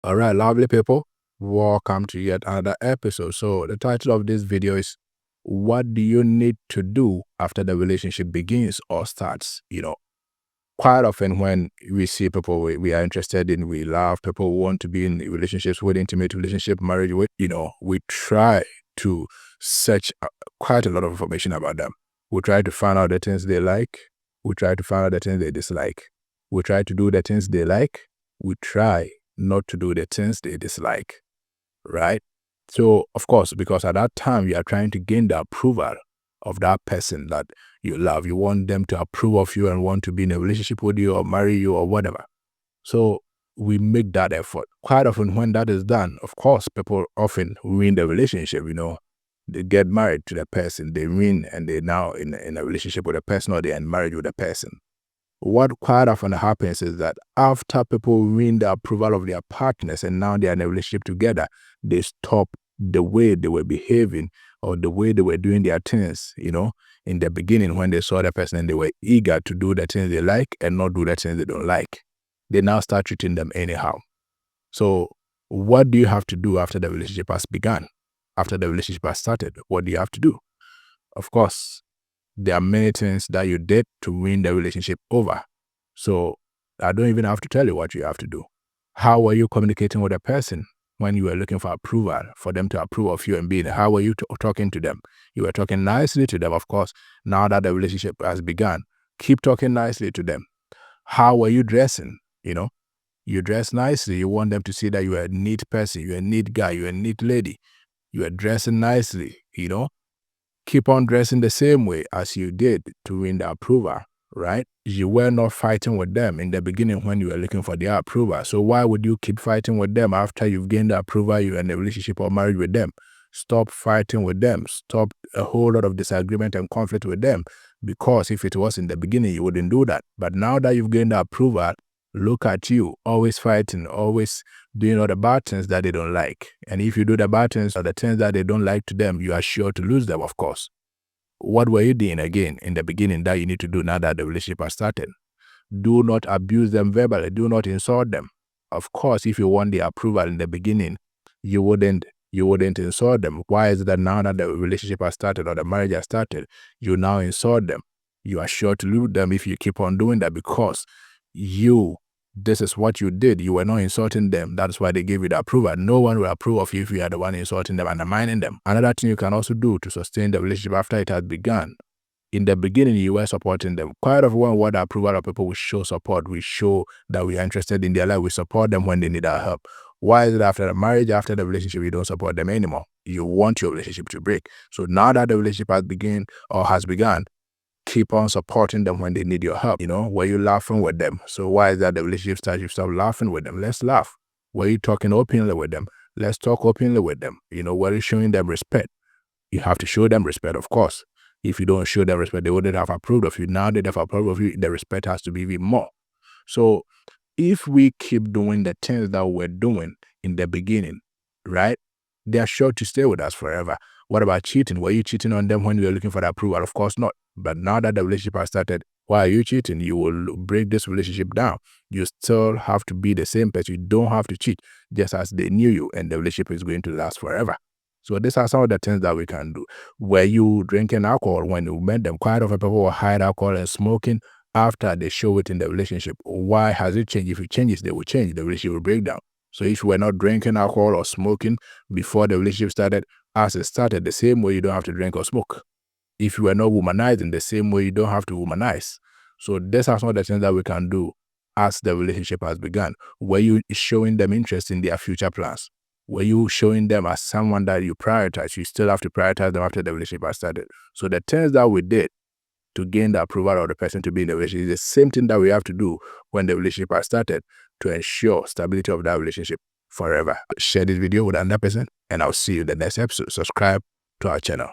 All right, lovely people, welcome to yet another episode. So the title of this video is, what do you need to do after the relationship begins or starts? Quite often when we see people we are interested in, we love people who want to be in relationships with, intimate relationship, marriage with, we try to search quite a lot of information about them. We try to find out the things they like. We try to find out the things they dislike. We try to do the things they like. We try not to do the things they dislike, right? So, of course, because at that time you are trying to gain the approval of that person that you love. You want them to approve of you and want to be in a relationship with you or marry you or whatever. So we make that effort. Quite often when that is done, of course, people often ruin the relationship, They get married to the person, they ruin, and they're now in a relationship with a person or they're in marriage with a person. What quite often happens is that after people win the approval of their partners and now they're in a relationship together, they stop the way they were behaving or the way they were doing their things, in the beginning when they saw the person and they were eager to do the things they like and not do the things they don't like. They now start treating them anyhow. So what do you have to do after the relationship has begun? After the relationship has started, what do you have to do? Of course, there are many things that you did to win the relationship over. So I don't even have to tell you what you have to do. How were you communicating with a person when you were looking for approval, for them to approve of you and being? How were you talking to them? You were talking nicely to them, of course. Now that the relationship has begun, keep talking nicely to them. How were you dressing? You dress nicely. You want them to see that you are a neat person, you're a neat guy, you're a neat lady. You are dressing nicely, Keep on dressing the same way as you did to win the approval, right? You were not fighting with them in the beginning when you were looking for their approval. So why would you keep fighting with them after you've gained the approval, you're in a relationship or married with them? Stop fighting with them. Stop a whole lot of disagreement and conflict with them. Because if it was in the beginning, you wouldn't do that. But now that you've gained the approval, look at you, always fighting, always doing all the bad things that they don't like. And if you do the bad things or the things that they don't like to them, you are sure to lose them, of course. What were you doing again in the beginning that you need to do now that the relationship has started? Do not abuse them verbally. Do not insult them. Of course, if you want the approval in the beginning, you wouldn't insult them. Why is it that now that the relationship has started or the marriage has started, you now insult them? You are sure to lose them if you keep on doing that because this is what you did. You were not insulting them. That's why they gave you the approval. No one will approve of you if you are the one insulting them and undermining them. Another thing you can also do to sustain the relationship after it has begun. In the beginning, you were supporting them. Quite often, when the approval of people, we show support. We show that we are interested in their life. We support them when they need our help. Why is it after the marriage, after the relationship, you don't support them anymore? You want your relationship to break. So now that the relationship has begun, keep on supporting them when they need your help. Were you laughing with them? So why is that the relationship starts? You stop laughing with them. Let's laugh. Were you talking openly with them? Let's talk openly with them. Were you showing them respect? You have to show them respect, of course. If you don't show them respect, they wouldn't have approved of you. Now they have approved of you, the respect has to be even more. So if we keep doing the things that we're doing in the beginning, right, they are sure to stay with us forever. What about cheating? Were you cheating on them when you were looking for the approval? Of course not. But now that the relationship has started, why are you cheating? You will break this relationship down. You still have to be the same person. You don't have to cheat, just as they knew you, and the relationship is going to last forever. So these are some of the things that we can do. Were you drinking alcohol when you met them? Quite often people will hide alcohol and smoking after they show it in the relationship. Why has it changed? If it changes, they will change. The relationship will break down. So if you were not drinking alcohol or smoking before the relationship started, as it started, the same way you don't have to drink or smoke. If you were not womanizing, the same way you don't have to womanize. So these are some of the things that we can do as the relationship has begun. Were you showing them interest in their future plans? Were you showing them as someone that you prioritize? You still have to prioritize them after the relationship has started. So the things that we did to gain the approval of the person to be in the relationship is the same thing that we have to do when the relationship has started to ensure stability of that relationship forever. Share this video with another person and I'll see you in the next episode. Subscribe to our channel.